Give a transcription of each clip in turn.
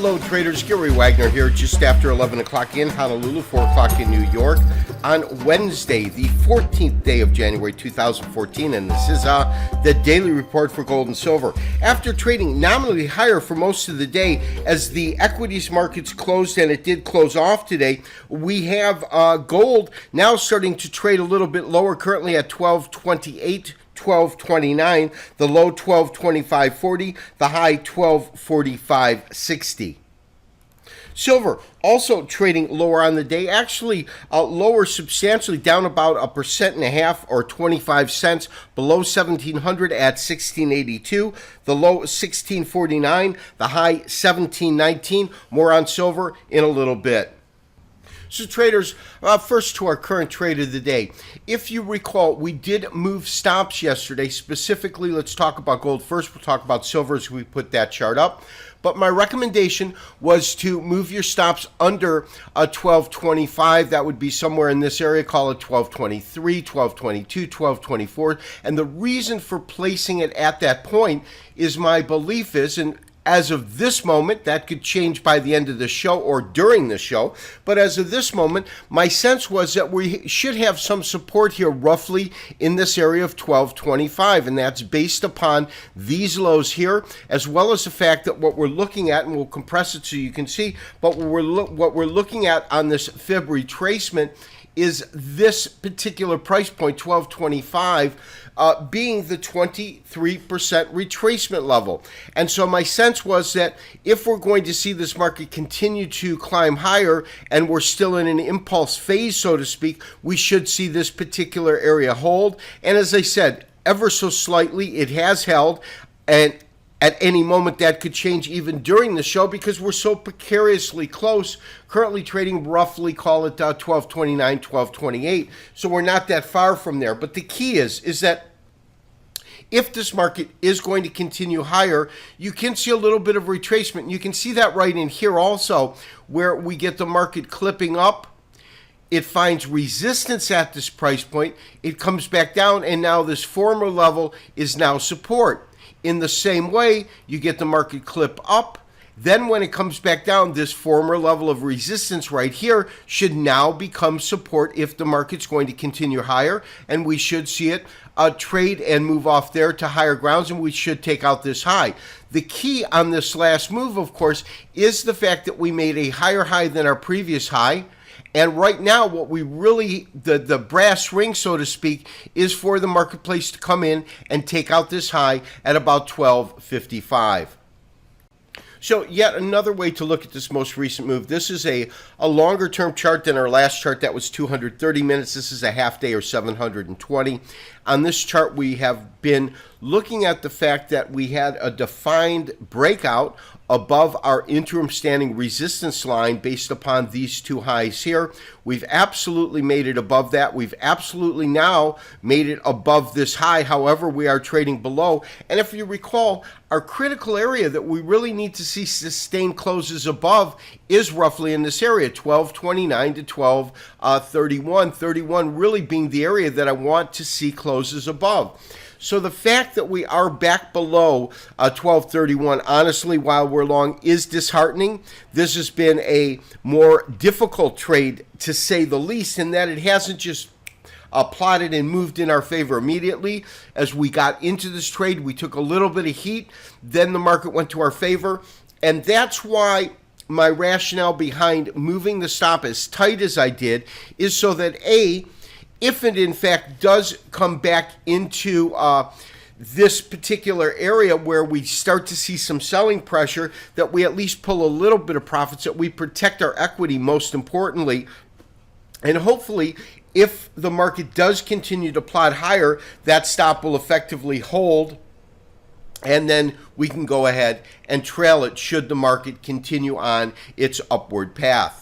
Hello traders, Gary Wagner here just after 11 o'clock in Honolulu, 4 o'clock in New York on Wednesday, the 14th day of January 2014, and this is the daily report for gold and silver. After trading nominally higher for most of the day as the equities markets closed, and it did close off today, we have gold now starting to trade a little bit lower, currently at 1228. 1229, the low 1225.40, the high 1245.60. Silver also trading lower on the day, actually lower substantially, down about 1.5% or 25 cents, below 1700 at 1682, the low 1649, the high 1719. More on silver in a little bit. So traders, first to our current trade of the day. If you recall, we did move stops yesterday. Specifically, let's talk about gold first. We'll talk about silver as we put that chart up. But my recommendation was to move your stops under 1225. That would be somewhere in this area. Call it 1223, 1222, 1224. And the reason for placing it at that point is my belief is, and as of this moment, that could change by the end of the show or during the show, but as of this moment, my sense was that we should have some support here roughly in this area of 1225, and that's based upon these lows here, as well as the fact that what we're looking at, and we'll compress it so you can see, but what we're looking at on this fib retracement is this particular price point, 1225, being the 23% retracement level. And so my sense was that if we're going to see this market continue to climb higher and we're still in an impulse phase, so to speak, we should see this particular area hold. And as I said, ever so slightly, it has held, and at any moment that could change even during the show because we're so precariously close, currently trading roughly, call it 1229, 1228. So we're not that far from there. But the key is that if this market is going to continue higher, you can see a little bit of retracement. You can see that right in here also, where we get the market clipping up. It finds resistance at this price point. It comes back down, and now this former level is now support. In the same way, you get the market clip up. Then when it comes back down, this former level of resistance right here should now become support if the market's going to continue higher, and we should see it trade and move off there to higher grounds, and we should take out this high. The key on this last move, of course, is the fact that we made a higher high than our previous high. And right now, what we really, the brass ring, so to speak, is for the marketplace to come in and take out this high at about 1255. So yet another way to look at this most recent move. This is a longer term chart than our last chart. That was 230 minutes. This is a half day or 720. On this chart, we have been looking at the fact that we had a defined breakout above our interim standing resistance line based upon these two highs here. We've absolutely made it above that. We've absolutely now made it above this high. However, we are trading below. And if you recall, our critical area that we really need to see sustained closes above is roughly in this area, 1229 to 1231. 31 really being the area that I want to see closes above. So the fact that we are back below 1231, honestly, while we're long, is disheartening. This has been a more difficult trade, to say the least, in that it hasn't just plotted and moved in our favor immediately. As we got into this trade, we took a little bit of heat, then the market went to our favor, and that's why my rationale behind moving the stop as tight as I did is so that if it in fact does come back into this particular area where we start to see some selling pressure, that we at least pull a little bit of profits, that we protect our equity most importantly. And hopefully, if the market does continue to plot higher, that stop will effectively hold, and then we can go ahead and trail it should the market continue on its upward path.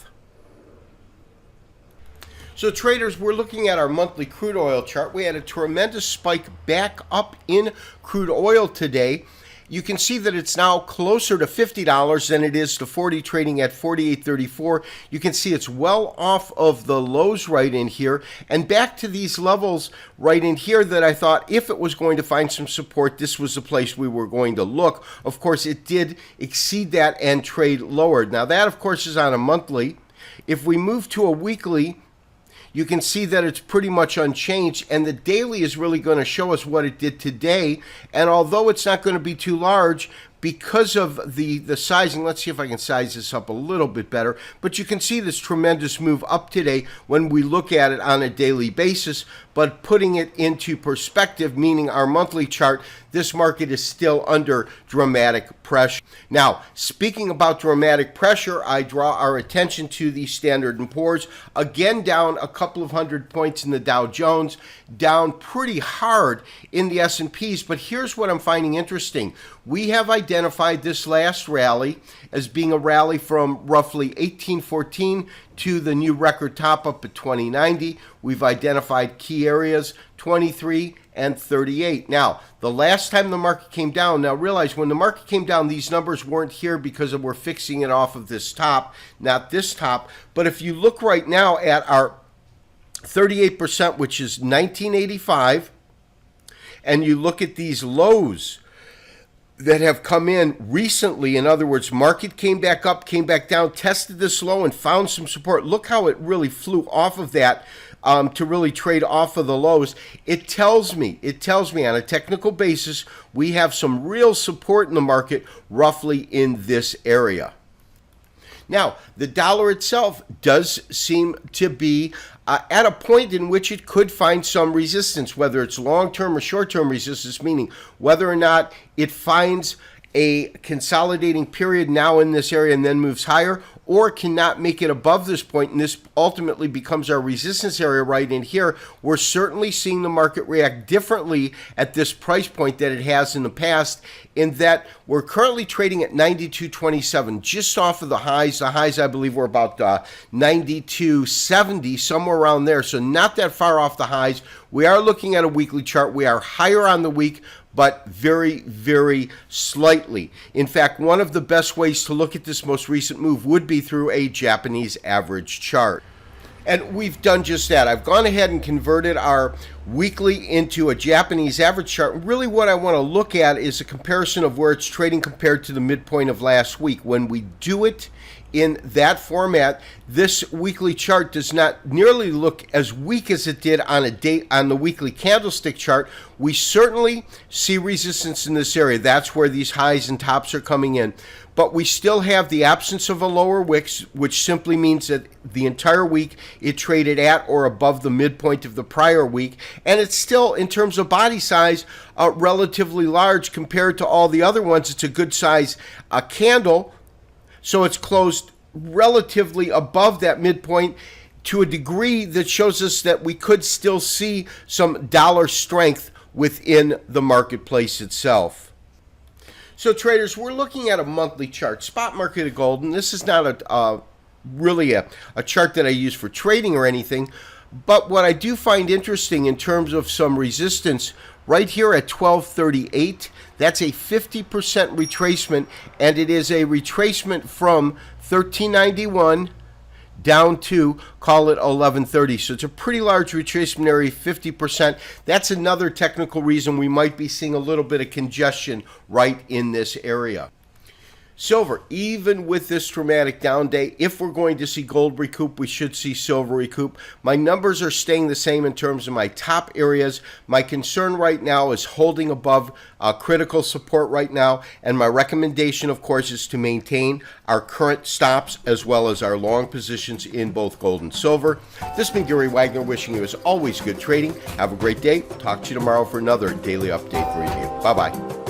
So traders, we're looking at our monthly crude oil chart. We had a tremendous spike back up in crude oil today. you can see that it's now closer to $50 than it is to 40, trading at 48.34. You can see it's well off of the lows right in here and back to these levels right in here that I thought if it was going to find some support, this was the place we were going to look. Of course, it did exceed that and trade lower. Now that, of course, is on a monthly. If we move to a weekly, you can see that it's pretty much unchanged, and the daily is really going to show us what it did today. And although it's not going to be too large, because of the sizing, let's see if I can size this up a little bit better, but you can see this tremendous move up today when we look at it on a daily basis. But putting it into perspective, meaning our monthly chart, this market is still under dramatic pressure. Now, speaking about dramatic pressure, I draw our attention to the Standard & Poor's, again down a couple of hundred points in the Dow Jones, down pretty hard in the S&Ps. But here's what I'm finding interesting. We have identified this last rally as being a rally from roughly 1814 to the new record top up at 2090. We've identified key areas 23 and 38. Now, the last time the market came down, now realize when the market came down, these numbers weren't here because we're fixing it off of this top, not this top. But if you look right now at our 38%, which is 1985, and you look at these lows that have come in recently, in other words, market came back up, came back down, tested this low and found some support. Look how it really flew off of that to really trade off of the lows. It tells me on a technical basis, we have some real support in the market roughly in this area. Now, the dollar itself does seem to be at a point in which it could find some resistance, whether it's long-term or short-term resistance, meaning whether or not it finds a consolidating period now in this area and then moves higher, or cannot make it above this point, and this ultimately becomes our resistance area right in here. We're certainly seeing the market react differently at this price point than it has in the past, in that we're currently trading at 92.27, just off of the highs. The highs, I believe, were about 92.70, somewhere around there, so not that far off the highs. We are looking at a weekly chart. We are higher on the week, but very, very slightly. In fact, one of the best ways to look at this most recent move would be through a Japanese average chart. And we've done just that. I've gone ahead and converted our weekly into a Japanese average chart. Really what I want to look at is a comparison of where it's trading compared to the midpoint of last week. When we do it in that format, this weekly chart does not nearly look as weak as it did on the weekly candlestick chart. We certainly see resistance in this area. That's where these highs and tops are coming in. But we still have the absence of a lower wick, which simply means that the entire week it traded at or above the midpoint of the prior week. And it's still, in terms of body size, relatively large compared to all the other ones. It's a good size candle. So it's closed relatively above that midpoint to a degree that shows us that we could still see some dollar strength within the marketplace itself. So traders, we're looking at a monthly chart, spot market of gold, and this is not really a chart that I use for trading or anything, but what I do find interesting in terms of some resistance right here at 1238, that's a 50% retracement, and it is a retracement from 1391 down to, call it 1130. So it's a pretty large retracement area, 50%. That's another technical reason we might be seeing a little bit of congestion right in this area. Silver, even with this dramatic down day, if we're going to see gold recoup, we should see silver recoup. My numbers are staying the same in terms of my top areas. My concern right now is holding above critical support right now, and my recommendation, of course, is to maintain our current stops as well as our long positions in both gold and silver. This has been Gary Wagner, wishing you, as always, good trading. Have a great day. Talk to you tomorrow for another daily update review. Bye-bye.